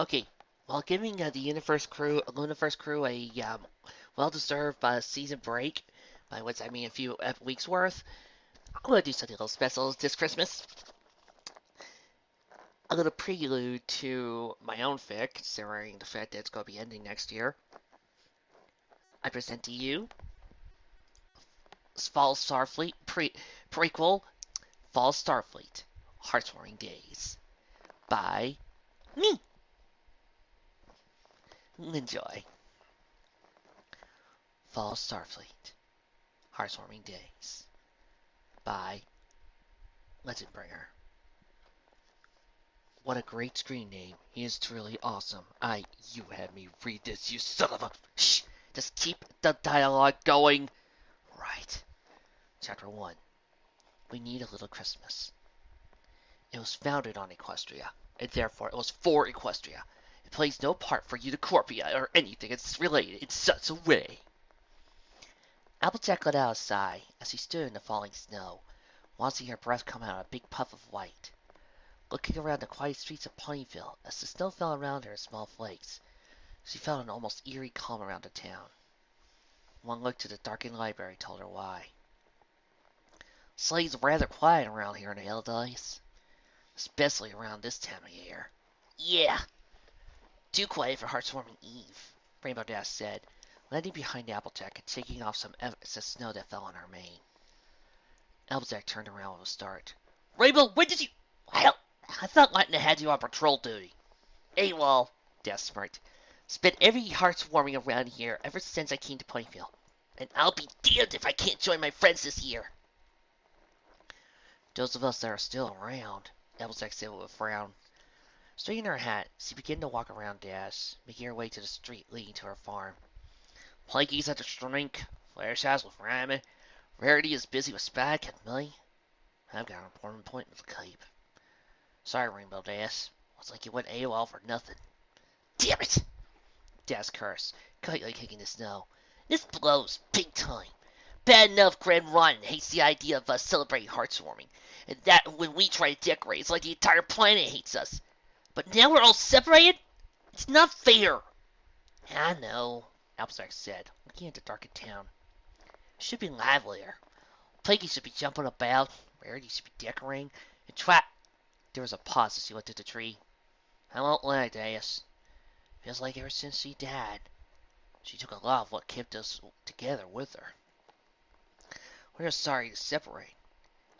Okay, while giving the Universe crew a well-deserved season break, by which I mean a few weeks worth, I'm gonna do something a little special this Christmas. A little prelude to my own fic, considering the fact that it's gonna be ending next year. I present to you Fall Starfleet prequel, Fall Starfleet, Heartwarming Days by me. Enjoy. Fall Starfleet, Heartwarming Days by Legendbringer. What a great screen name. He is truly awesome. You had me read this, you son of a... Shh! Just keep the dialogue going. Right. Chapter 1. We need a little Christmas. It was founded on Equestria, and therefore it was for Equestria. It plays no part for Unicorpia or anything it's related in such a way. Applejack let out a sigh as he stood in the falling snow, watching her breath come out a big puff of white. Looking around the quiet streets of Ponyville as the snow fell around her in small flakes, she felt an almost eerie calm around the town. One look to the darkened library told her why. Slade's rather quiet around here in the holidays, especially around this time of year. Yeah, too quiet for Heartwarming Eve, Rainbow Dash said, landing behind Applejack and taking off some excess snow that fell on her mane. Applejack turned around with a start. Rainbow, when did you... I thought Lightning had you on patrol duty. AWOL, Dash smirked. Spent every heartwarming around here ever since I came to Plainfield. And I'll be damned if I can't join my friends this year. Those of us that are still around, Applejack said with a frown. Straightening her hat, she began to walk around Dash, making her way to the street leading to her farm. Plankies at the drink, Flash house with ramen. Rarity is busy with Spad and Millie. I've got an important appointment to keep. Sorry, Rainbow Dash. Looks like you went AWOL for nothing. Damn it! Dash cursed, tightly kicking the snow. This blows, big time. Bad enough Grand Ron hates the idea of us celebrating heartwarming, and that when we try to decorate, it's like the entire planet hates us. But now we're all separated? It's not fair. I know, Applejack said, looking at the darkened town. It should be livelier. Peggy should be jumping about, Rarity should be decorating, and There was a pause as she looked at the tree. I won't lie, Dash. Feels like ever since she died, she took a lot of what kept us together with her. We're sorry to separate.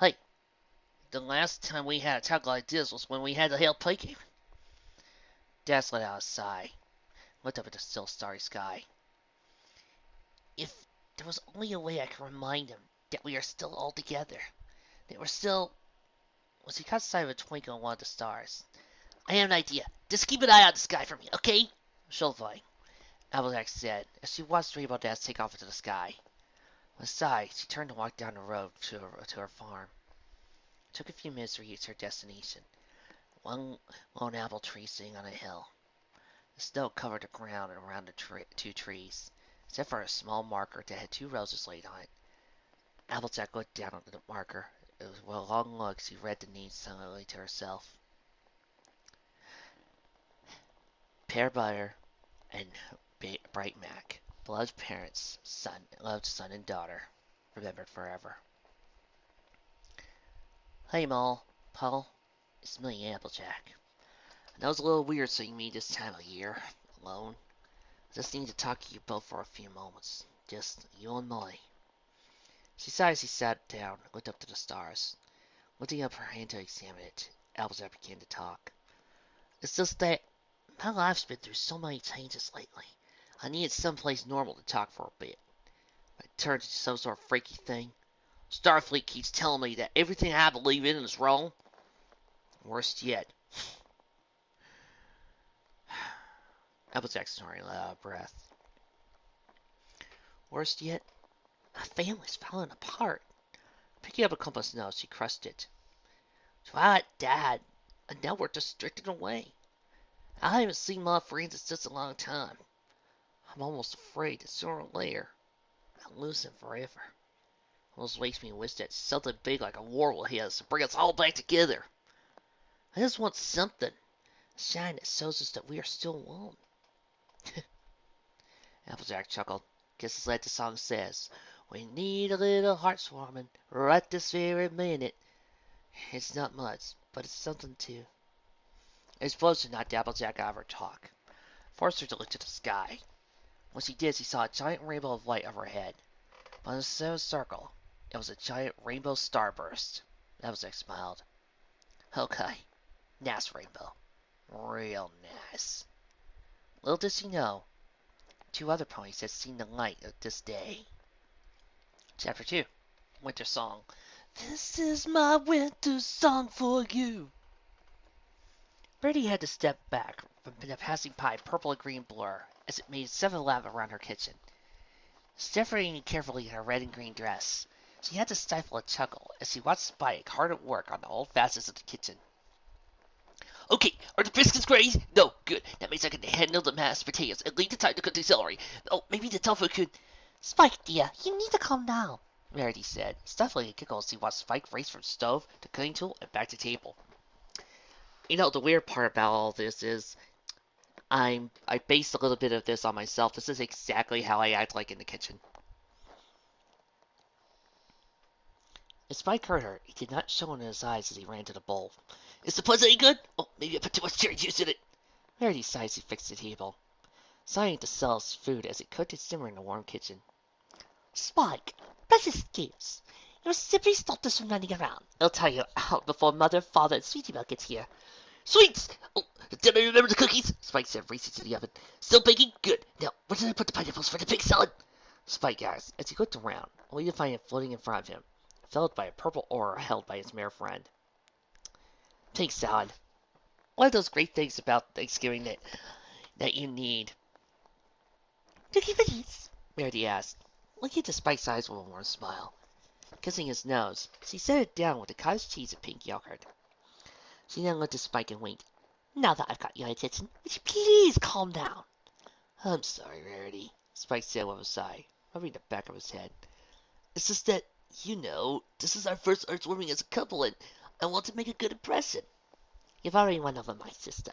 Hey, the last time we had a talk like this was when we had to help Peggy. Dash let out a sigh, looked up at the still starry sky. If there was only a way I could remind him that we are still all together, that we're still... Was he caught sight of a twinkle on one of the stars? I have an idea. Just keep an eye on the sky for me, okay? She'll fine, Applejack said, as she watched Rainbow Dash take off into the sky. With a sigh, she turned to walk down the road to her farm. It took a few minutes to reach her destination. One lone apple tree sitting on a hill. The snow covered the ground around the two trees, except for a small marker that had two roses laid on it. Applejack looked down at the marker. It was with a long look she read the name silently to herself. Pear Butter and Bright Mac, beloved parents, loved son and daughter, remembered forever. Hey, Paul, it's me, Applejack. I know it's a little weird seeing me this time of year, alone. I just need to talk to you both for a few moments. Just you and Molly. She sighed as she sat down and looked up to the stars. Lifting up her hand to examine it, Applejack began to talk. It's just that my life's been through so many changes lately. I needed someplace normal to talk for a bit. I turned into some sort of freaky thing. Starfleet keeps telling me that everything I believe in is wrong. Worst yet. Applejack snoring let out a breath. Worst yet? My family's falling apart. Picking up a clump of snow, she crushed it. Twilight died, and now we're just drifting away. I haven't seen my friends in such a long time. I'm almost afraid that sooner or later, I'll lose them forever. Almost makes me wish that something big like a war will hit us and bring us all back together. I just want something. Shine that shows us that we are still alone. Applejack chuckled. Guess it's like the song says. We need a little heartwarming right this very minute. It's not much, but it's something too. Explosion knocked Applejack out of her talk. Forced her to look to the sky. When she did, she saw a giant rainbow of light overhead. But instead of a circle, it was a giant rainbow starburst. Applejack smiled. Okay, nice rainbow. Real nice. Little did she know, 2 other ponies had seen the light of this day. Chapter 2, Winter Song. This is my winter song for you. Birdie had to step back from the passing by purple and green blur as it made 7 lap around her kitchen. Stepping carefully in her red and green dress, she had to stifle a chuckle as she watched Spike hard at work on the old facets of the kitchen. Okay, are the biscuits ready? No, good. That means I can handle the mashed potatoes and leave the time to cook the celery. Oh, maybe the tofu could... Spike, dear, you need to calm down, Meredith said, stifling a giggle as she watched Spike race from stove to cutting tool and back to table. You know, the weird part about all this is I based a little bit of this on myself. This is exactly how I act like in the kitchen. As Spike heard her, he did not show in his eyes as he ran to the bowl. Is the pudding any good? Oh, maybe I put too much cherry juice in it. Meredith sighed as he fixed the table, sighing to sell his food as it cooked and simmered in the warm kitchen. Spike, precious dears, you must simply stop this from running around. I'll tell you out before Mother, Father, and Sweetie Belle gets here. Sweets! Oh, did I remember the cookies? Spike said, racing to the oven. Still baking? Good. Now, where did I put the pineapples for the pig salad? Spike asked as he looked around, only to find it floating in front of him, followed by a purple aura held by his mere friend. Pig salad. One of those great things about Thanksgiving that you need. Cookie please? Meredith asked, looking into Spike's eyes with a warm smile. Kissing his nose, she set it down with the cottage cheese and pink yogurt. She then looked at Spike and winked. Now that I've got your attention, would you please calm down? I'm sorry, Rarity, Spike said with a sigh, rubbing the back of his head. It's just that, you know, this is our first Earthwarming as a couple, and I want to make a good impression. You've already won over my sister.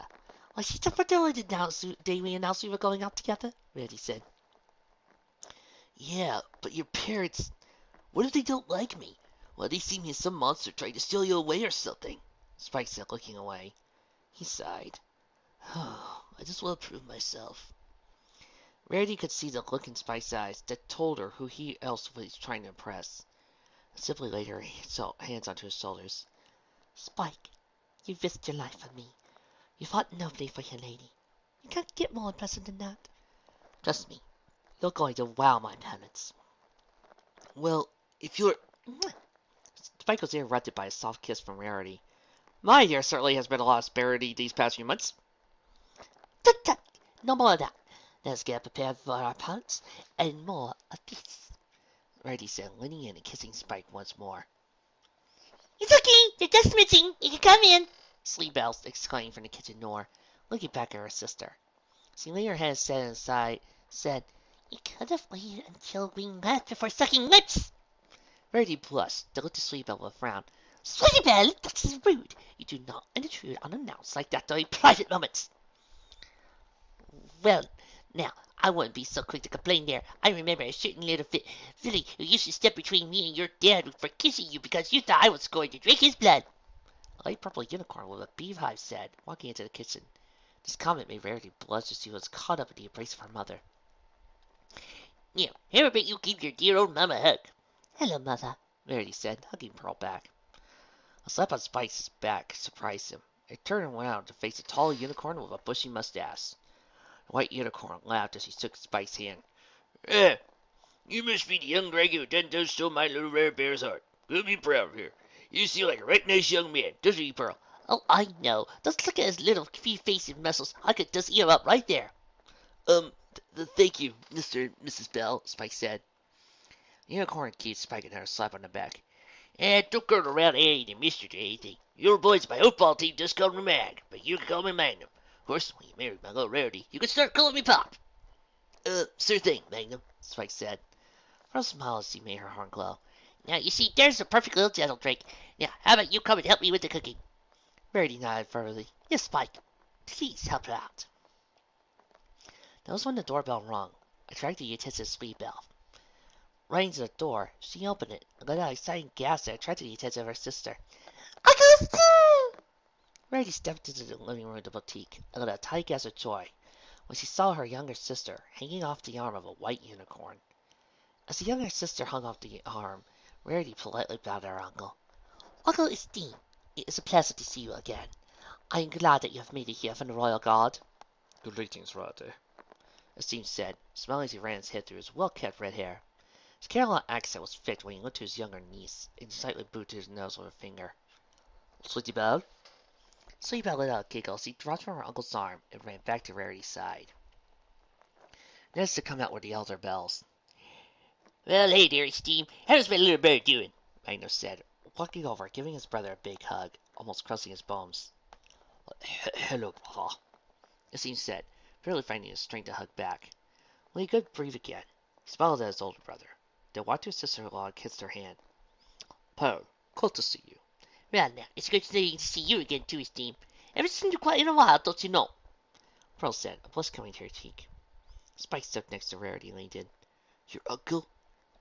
Was she tough for the day we announced we were going out together? Rarity said. Yeah, but your parents... What if they don't like me? Well, they see me as some monster trying to steal you away or something, Spike said, looking away. He sighed. Oh, I just want to prove myself. Rarity could see the look in Spike's eyes that told her who he else was trying to impress. Simply laid her hands onto his shoulders. Spike, you risked your life for me. You fought nobly for your lady. You can't get more impressive than that. Trust me, you're going to wow my parents. Well, if you're... Spike was interrupted by a soft kiss from Rarity. My dear, certainly has been a lot of asperity these past few months. Tut tut! No more of that. Let's get prepared for our punch, and more of this. Rarity said, leaning in and kissing Spike once more. It's okay! They're just smidging! You can come in! Sleep Belle exclaimed from the kitchen door, looking back at her sister. She laid her head aside, said, You could have waited until we met before sucking lips! Rarity blushed, then looked at Sleep Belle with a frown. Sweetie Belle, that is rude. You do not intrude unannounced like that during private moments. Well, now, I wouldn't be so quick to complain there. I remember a certain little filly who used to step between me and your dad for kissing you because you thought I was going to drink his blood. A light purple unicorn with a beehive said, walking into the kitchen. This comment made Rarity blush as she was caught up in the embrace of her mother. Now, how about you give your dear old mama a hug? Hello, Mother, Rarity said, hugging Pearl back. A slap on Spike's back surprised him. He turned around to face a tall unicorn with a bushy mustache. The white unicorn laughed as he took Spike's hand. You must be the young dragon who done those stole my little rare bear's heart. Good be proud of her. You seem like a right nice young man, doesn't he, Pearl? Oh, I know. Just look at his little face and muscles. I could just eat him up right there. Thank you, Mr. and Mrs. Bell, Spike said. The unicorn gave Spike another slap on the back. Don't go around adding to Mr. or anything. Your boys, my football team, just called me Mag, but you can call me Magnum. Of course, when you marry my little Rarity, you can start calling me Pop. Sure thing, Magnum, Spike said. Pearl smiled as he made her horn glow. Now, you see, there's a perfect little gentle drink. Now, how about you come and help me with the cooking? Rarity nodded fervently. Yes, Spike. Please help her out. That was when the doorbell rung, attracting the attention of Sweetbelle. Running to the door, she opened it and let out a exciting gasp that attracted the attention of her sister. Uncle Steve! Rarity stepped into the living room of the boutique and let out a tight gasp of joy when she saw her younger sister hanging off the arm of a white unicorn. As the younger sister hung off the arm, Rarity politely bowed to her uncle. Uncle Esteem, it is a pleasure to see you again. I am glad that you have made it here from the Royal Guard. Greetings, Rarity, Esteem said, smiling as he ran his head through his well-kept red hair. His Carolina accent was thick when he looked to his younger niece and slightly booted his nose with a finger. Sweetbelle? Sweetbelle let out a giggle as he dropped from her uncle's arm and ran back to Rarity's side. Next to come out were the elder bells. Well, hey there, Esteem. How's my little brother doing? Magnus said, walking over, giving his brother a big hug, almost crushing his bones. Hello, Papa, Esteem said, barely finding the strength to hug back. When he could breathe again, he smiled at his older brother, then walked to his sister-in-law and kissed her hand. Pearl, good to see you. Well, now, it's good to see you again, too, Esteem. Haven't seen you quite in a while, don't you know? Pearl said, a blush coming to her cheek. Spike stepped next to Rarity and leaned in. Your uncle?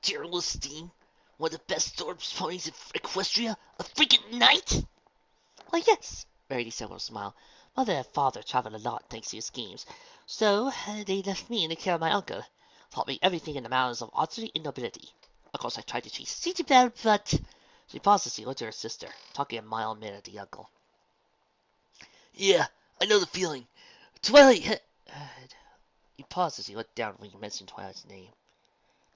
Gerald Esteem? One of the best swords ponies in Equestria? A freaking knight? Why, yes, Rarity said with a smile. Mother and father traveled a lot thanks to your schemes, so they left me in the care of my uncle. Taught me everything in the mountains of archery and nobility. Of course, I tried to teach Citibel, but... She paused as she looked at her sister, talking a mild manner at the uncle. Yeah, I know the feeling. Twilight... He paused as he looked down when he mentioned Twilight's name.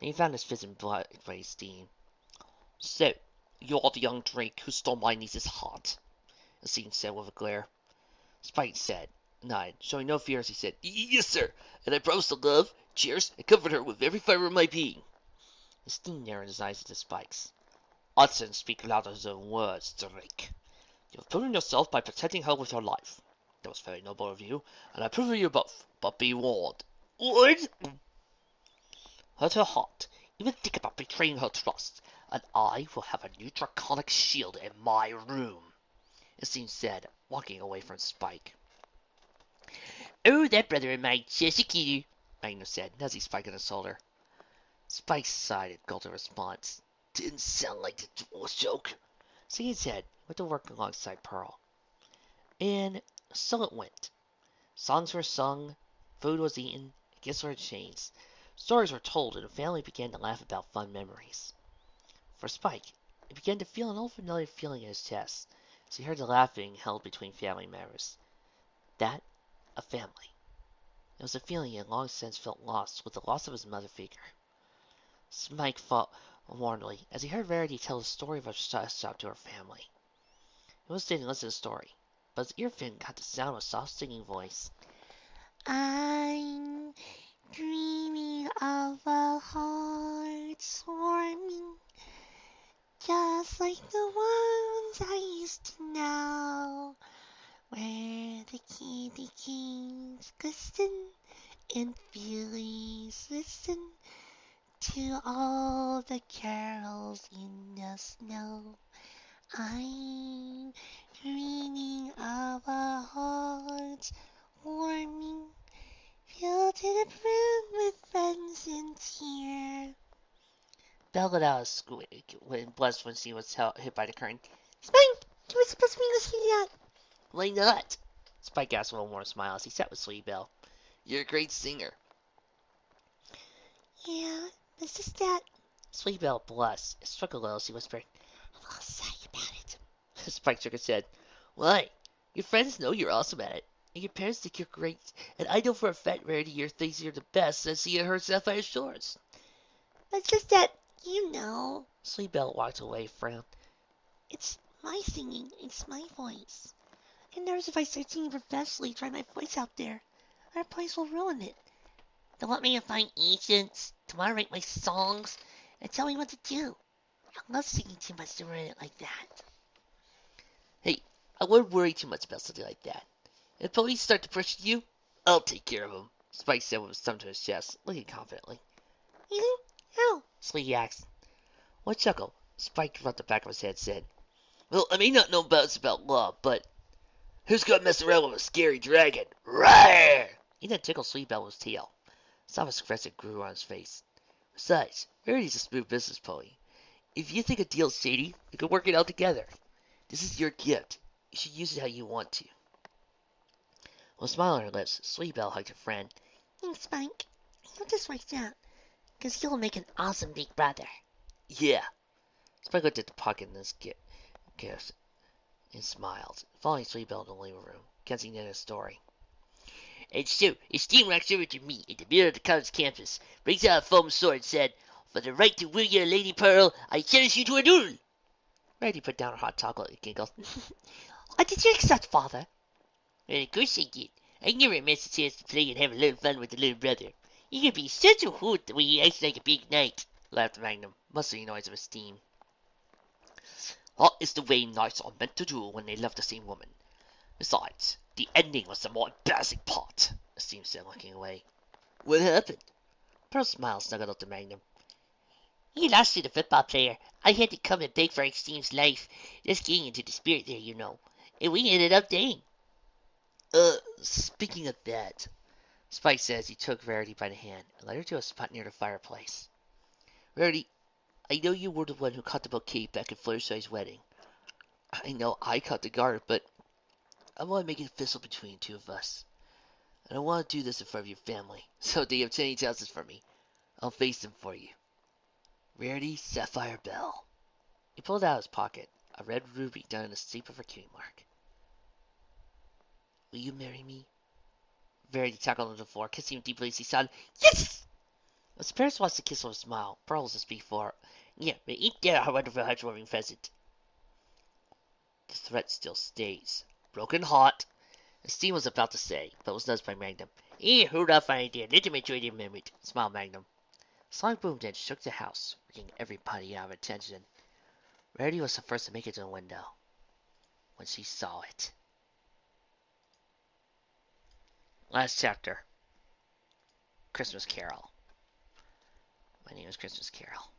Then he found his fist in blood by his steam. So, you're the young Drake who stole my niece's heart, Asim said with a glare. Spike said, nodded, showing no fear as he said, Yes, sir, and I promise to love, cherish, and comfort her with every fiber of my being. Asim narrowed his eyes into Spike's. Actions speak louder than words, Drake. You have proven yourself by protecting her with your life. That was very noble of you, and I approve of you both, but be warned. Warned? Hurt her heart. Even think about betraying her trust, and I will have a new draconic shield in my room, Asim said, walking away from Spike. Oh, that brother of mine, just a cutie, Magnus said, nudging Spike on his shoulder. Spike sighed and gulped a response. Didn't sound like the dwarf's joke. Shaking his head, went to work alongside Pearl. And so it went. Songs were sung, food was eaten, gifts were exchanged. Stories were told, and the family began to laugh about fun memories. For Spike, he began to feel an old familiar feeling in his chest as he heard the laughing held between family members. That, a family. It was a feeling he had long since felt lost with the loss of his mother figure. Spike fought warmly as he heard Rarity tell the story of her shop to her family. He was sitting listening to the story, but his earphone caught the sound of a soft singing voice. I'm dreaming of a heart warming, just like the ones I used to know, where the candy canes glisten and feelies listen to all the carols in the snow. I'm dreaming of a heart warming, filled to the brim with friends and cheer. Belle let out a squeak when blessed when she was hit by the current. Spike, you were supposed to be listening to that. Why not? Spike asked with a warm smile as he sat with Sweetbelle. You're a great singer. Yeah, it's just that. Sweetbelle blushed and struck a little as she whispered, I'm all sorry about it. Spike shook his head. Why? Your friends know you're awesome at it, and your parents think you're great, and I know for a fact Rarity here thinks you're the best since she heard Sapphire Shores. But it's just that, you know. Sweetbelle walked away, frowned. It's my singing, it's my voice. I'm nervous if I start singing professionally, try my voice out there. Our place will ruin it. They want me to find agents, to moderate my songs, and tell me what to do. I love singing too much to ruin it like that. Hey, I wouldn't worry too much about something like that. If police start to pressure you, I'll take care of them, Spike said with his thumb to his chest, looking confidently. How? Slinky asked. What chuckle? Spike rubbed the back of his head said. Well, I may not know much about law, but... Who's gonna mess around with a scary dragon? Rawr! He then tickled Sleepbell with his tail. Some expression grew on his face. Besides, Rarity's a smooth business pony. If you think a deal's shady, we can work it out together. This is your gift. You should use it how you want to. With a smile on her lips, Sleepbell hugged her friend. Thanks, Spike. I hope this works out, because you'll make an awesome big brother. Yeah. Spike looked at the pocket in his gift and smiled, following Sleepbell in the living room, guessing in his story. And so, a steam rocks over to me in the middle of the college campus, brings out a foam sword and said, For the right to woo you, Lady Pearl, I challenge you to a duel. Rarity put down her hot chocolate and giggled. What did you accept, Father? Well, of course I did. I never missed a chance to play and have a little fun with the little brother. You can be such a hoot the way he acts like a big knight, laughed Magnum, mustering noise of esteem. That is the way knights are meant to do when they love the same woman. Besides, the ending was the more embarrassing part, Esteem said, looking away. What happened? Pearl's smile snuggled up to Magnum. He lost to the football player. I had to come and beg for Esteem's life, just getting into the spirit there, you know. And we ended up dating. Speaking of that, Spike said as he took Rarity by the hand and led her to a spot near the fireplace. Rarity, I know you were the one who caught the bouquet back at Fluttershy's wedding. I know I caught the guard, but I want to make it official between the two of us. And I want to do this in front of your family, so they have any chances for me. I'll face them for you. Rarity Sapphire Bell. He pulled out of his pocket a red ruby done in the shape of her cutie mark. Will you marry me? Rarity tackled on the floor, kissing him deeply as he sobbed, Yes! As Paris watched the kiss with a smile, Pearl was to speak for, Yeah, but ain't that a wonderful heartwarming pheasant? The threat still stays. Broken heart. Esteem was about to say, but was nudged by Magnum. Hold off on idea. Let him enjoy the moment, smiled Magnum. Sonic boomed and shook the house, bringing everybody out of attention. Rarity was the first to make it to the window. When she saw it. Last chapter. Christmas Carol. My name is Christmas Carol.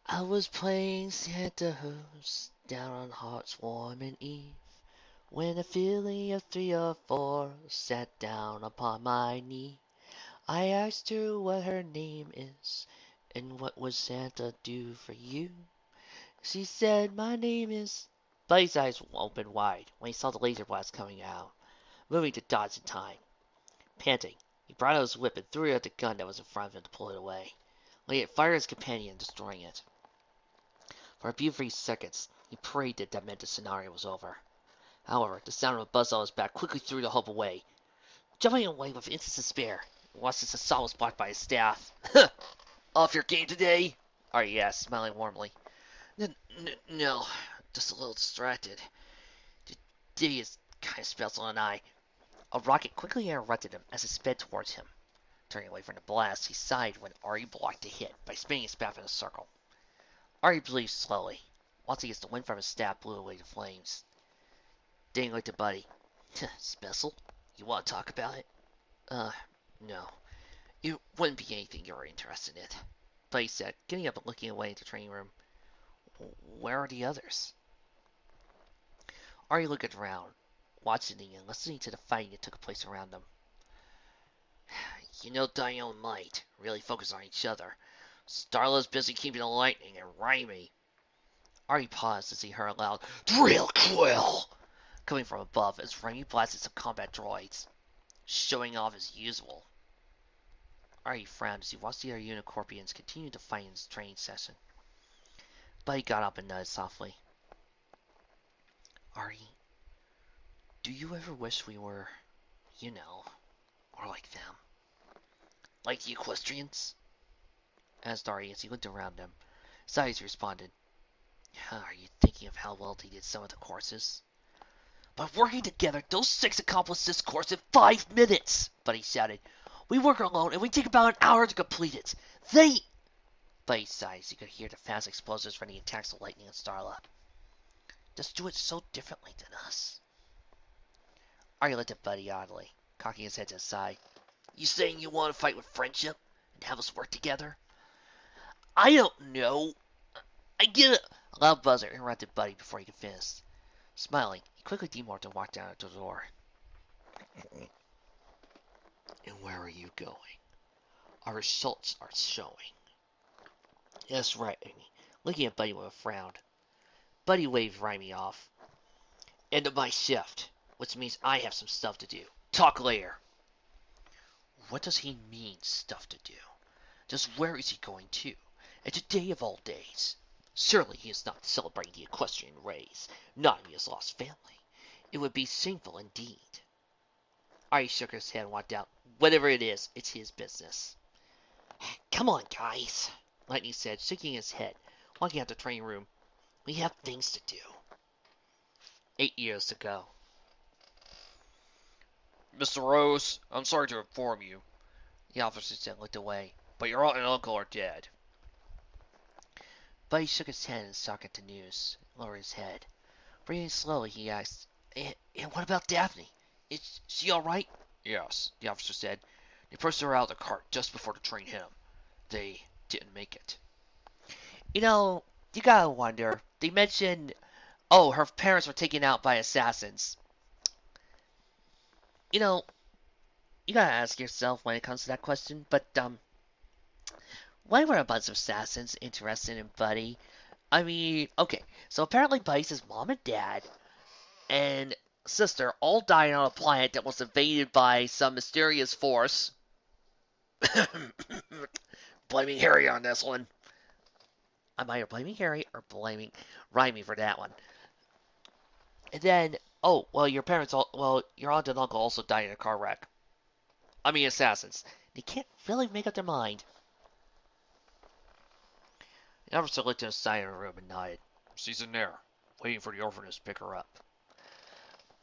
I was playing Santa Hoops down on Hearth's warming eve, when a filly of 3 or 4 sat down upon my knee. I asked her what her name is, and what would Santa do for you? She said, my name is... Buddy's eyes opened wide when he saw the laser blast coming out, moving to dodge in time. Panting, he brought out his whip and threw it at the gun that was in front of him to pull it away. Letting it fire his companion, destroying it. For a few brief seconds, he prayed that meant the scenario was over. However, the sound of a buzz on his back quickly threw the hope away. Jumping away with instant despair, he watched as Assault was blocked by his staff. Off your game today? Artie asked, smiling warmly. No, just a little distracted. Today is kind of special and I... A rocket quickly interrupted him as it sped towards him. Turning away from the blast, he sighed when Ari blocked the hit by spinning his staff in a circle. Ari breathed slowly, watching as the wind from his staff blew away the flames. Dane looked at Buddy. Special? You want to talk about it? No. It wouldn't be anything you were interested in. Buddy said, getting up and looking away into the training room. Where are the others? Ari looked around, watching and listening to the fighting that took place around them. You know Dione and Might really focus on each other. Starla's busy keeping the lightning and Raimi. Ari paused as he heard a loud Drill Quill coming from above as Raimi blasted some combat droids, showing off as usual. Ari frowned as he watched the other Unicorpians continue to fight in his training session. Buddy got up and nodded softly. Ari, do you ever wish we were, more like them? Like the Equestrians? Asked Ari as he looked around him. His eyes responded. Are you thinking of how well they did some of the courses? By working together, those 6 accomplished this course in 5 minutes, Buddy shouted. We work alone and we take about an hour to complete it. They... Buddy sighed as he could hear the fast explosives from the attacks of lightning and Starla. Just do it so differently than us. Ari looked at Buddy oddly, cocking his head to the side. You saying you want to fight with friendship and have us work together? I don't know. I get it. A loud buzzer interrupted Buddy before he could finish. Smiling, he quickly demorphed and walked out the door. And where are you going? Our results are showing. That's right, Amy. Looking at Buddy with a frown. Buddy waved Rhymy off. End of my shift, which means I have some stuff to do. Talk later. What does he mean, stuff to do? Just where is he going to? And today of all days. Surely he is not celebrating the equestrian race, not in his lost family. It would be shameful indeed. Artie shook his head and walked out. Whatever it is, it's his business. Come on, guys, Lightning said, shaking his head, walking out the training room. We have things to do. 8 years ago. Mr. Rose, I'm sorry to inform you, the officer said, looked away, but your aunt and uncle are dead. Buddy shook his head and shocked at the news, lowered his head. Breathing slowly, he asked, and what about Daphne? Is she all right? Yes, the officer said. They pushed her out of the cart just before the train hit them. They didn't make it. You know, you gotta wonder. They mentioned, oh, her parents were taken out by assassins. You know, you gotta ask yourself when it comes to that question, but, why were a bunch of assassins interested in Buddy? I mean, okay, so apparently Buddy's mom and dad and sister all died on a planet that was invaded by some mysterious force. Blaming Harry on this one. I'm either blaming Harry or blaming Rhymy for that one. And then, oh, well, your aunt and uncle also died in a car wreck. I mean, assassins. They can't really make up their mind. The officer looked inside the room and nodded. She's in there, waiting for the orphanage to pick her up.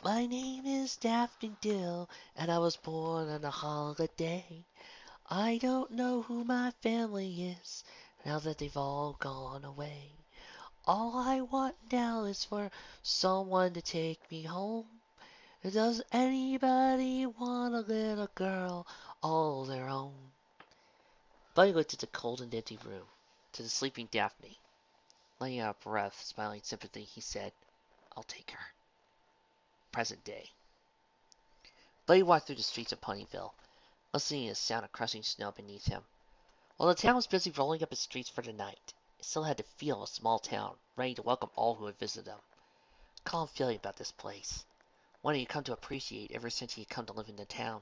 My name is Daphne Dill, and I was born on a holiday. I don't know who my family is, now that they've all gone away. All I want now is for someone to take me home. Does anybody want a little girl all their own? Buddy looked at the cold and empty room, to the sleeping Daphne. Letting out a breath, smiling sympathy, he said, I'll take her. Present day. Buddy walked through the streets of Ponyville, listening to the sound of crushing snow beneath him. While the town was busy rolling up its streets for the night, it still had the feel of a small town, ready to welcome all who would visit them. A calm feeling about this place, one he had come to appreciate ever since he had come to live in the town.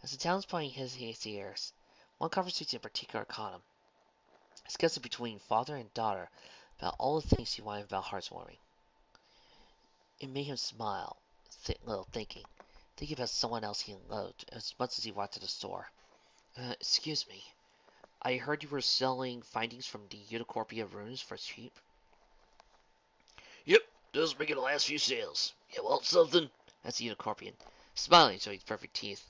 As the town was playing his ears, one conversation in particular caught him. Discussing between father and daughter about all the things he wanted about heartwarming. It made him smile, little thinking about someone else he loved as much as he walked to the store. Excuse me. I heard you were selling findings from the Unicorpia ruins for cheap. Yep, just making the last few sales. You want something? That's the Unicorpian, smiling showing his perfect teeth.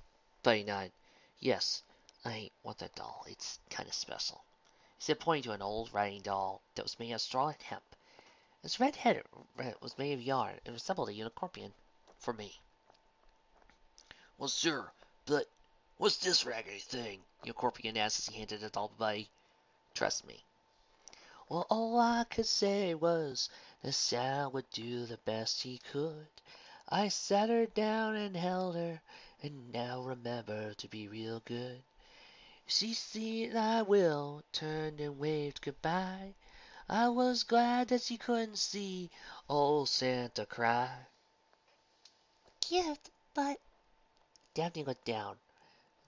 Buddy nodded. Yes, I want that doll. It's kind of special. He said, pointing to an old riding doll that was made of straw and hemp. Its red head was made of yarn and resembled a Unicorpian. For me. Well, sure, but what's this raggedy thing? Unicorpian asked as he handed the doll to Buddy. Trust me. Well, all I could say was that Sal would do the best he could. I sat her down and held her, and now remember to be real good. She seen I will, turned and waved goodbye. I was glad that she couldn't see old Santa cry. Gift, but... Daphne looked down and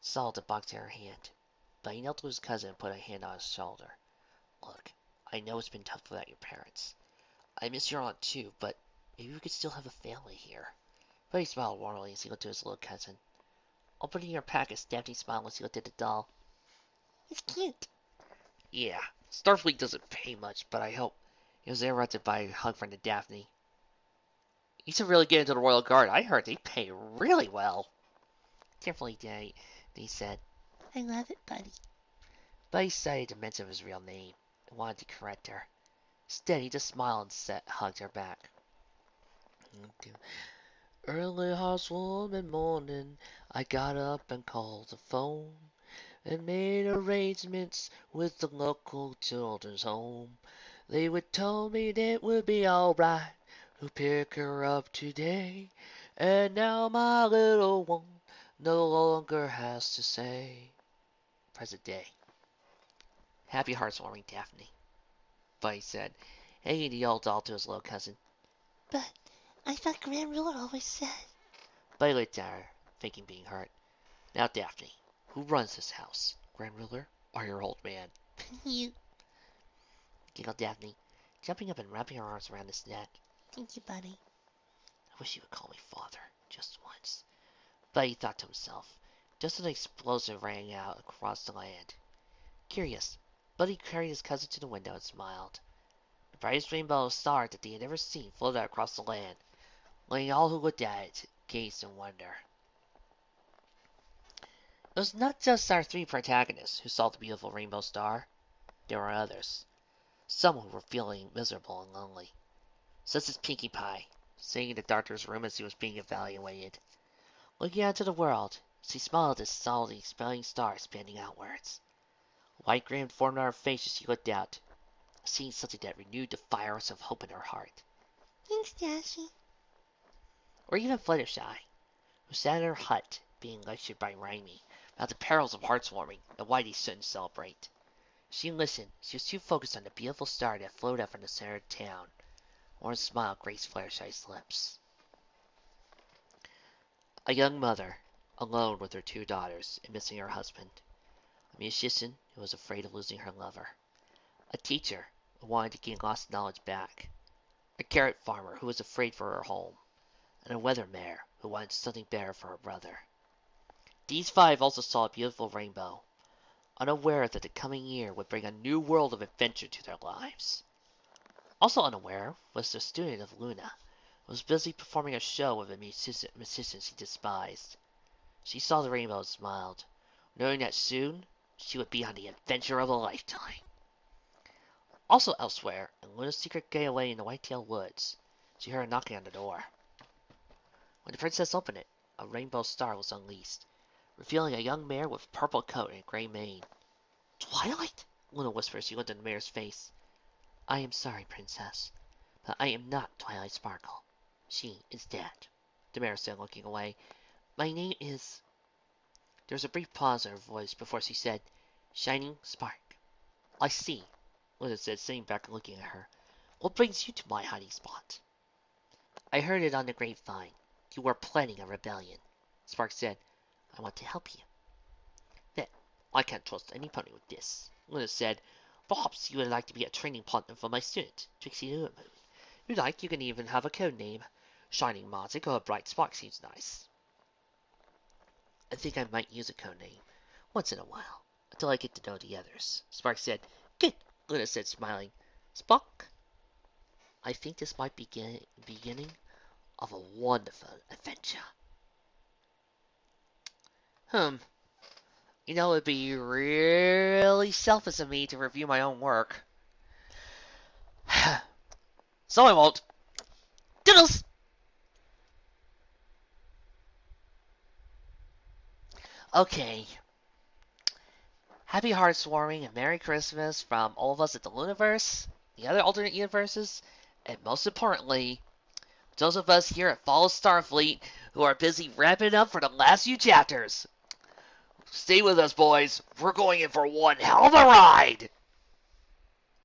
saw the box in her hand. But he knelt to his cousin and put a hand on his shoulder. Look, I know it's been tough without your parents. I miss your aunt too, but maybe we could still have a family here. But he smiled warmly as he looked at his little cousin. Opening her package, Daphne smiled as he looked at the doll. It's cute. Yeah, Starfleet doesn't pay much, but I hope. He was interrupted by a hug from the Daphne. You should really get into the Royal Guard. I heard they pay really well. Tearfully, they said, I love it, Buddy. Buddy decided to mention his real name and wanted to correct her. Instead, he just smiled and hugged her back. Early housewarming morning, I got up and called the phone and made arrangements with the local children's home. They would tell me that it would be alright who pick her up today. And now my little one no longer has to say. Present day. Happy heartwarming, Daphne, Buddy said, hanging the old doll to his little cousin. But I thought Grand Ruler always said. Buddy looked at her, thinking being hurt. Now, Daphne, who runs this house? Grand Ruler or your old man? You. Giggled Daphne, jumping up and wrapping her arms around his neck. Thank you, buddy. I wish you would call me father, just once. Buddy thought to himself, just as an explosion rang out across the land. Curious, Buddy carried his cousin to the window and smiled. The brightest rainbow of stars that they had ever seen floated out across the land, letting all who looked at it gaze in wonder. It was not just our three protagonists who saw the beautiful rainbow star. There were others. Some who were feeling miserable and lonely. Such as Pinkie Pie, sitting in the doctor's room as he was being evaluated. Looking out into the world, she smiled at the solidly spelling star expanding outwards. A white grin formed on her face as she looked out, seeing something that renewed the fires of hope in her heart. Thanks, Dashi. Or even Fluttershy, who sat in her hut being lectured by Raimi about the perils of heartwarming and why they shouldn't celebrate. She listened. She was too focused on the beautiful star that floated up from the center of town. A warm smile graced Fluttershy's lips. A young mother, alone with her two daughters and missing her husband. A musician who was afraid of losing her lover. A teacher who wanted to gain lost knowledge back. A carrot farmer who was afraid for her home. And a weather mare who wanted something better for her brother. These five also saw a beautiful rainbow, unaware that the coming year would bring a new world of adventure to their lives. Also unaware was the student of Luna, who was busy performing a show with a musician she despised. She saw the rainbow and smiled, knowing that soon she would be on the adventure of a lifetime. Also elsewhere, in Luna's secret getaway in the Whitetail Woods, she heard a knocking on the door. When the princess opened it, a rainbow star was unleashed, revealing a young mare with a purple coat and a gray mane. "Twilight?" Luna whispered as she looked in the mare's face. "I am sorry, princess, but I am not Twilight Sparkle. She is dead," the mare said, looking away. "My name is—" There was a brief pause in her voice before she said, "Shining Spark." "I see," Luna said, sitting back and looking at her. "What brings you to my hiding spot?" "I heard it on the grapevine. You were planning a rebellion," Spark said. "I want to help you." "Then I can't trust any pony with this," Luna said. "Perhaps you would like to be a training partner for my student, Trixie Luna Moon. If you like, you can even have a code name. Shining Magic or Bright Spark seems nice." "I think I might use a code name, once in a while, until I get to know the others," Spark said. "Good," Luna said, smiling. "Spark, I think this might be beginning of a wonderful adventure." You know, it'd be really selfish of me to review my own work. So I won't. Doodles! Okay. Happy Hearthwarming and Merry Christmas from all of us at the Luniverse, the other alternate universes, and most importantly, those of us here at Fall Starfleet who are busy wrapping up for the last few chapters. Stay with us, boys. We're going in for one hell of a ride.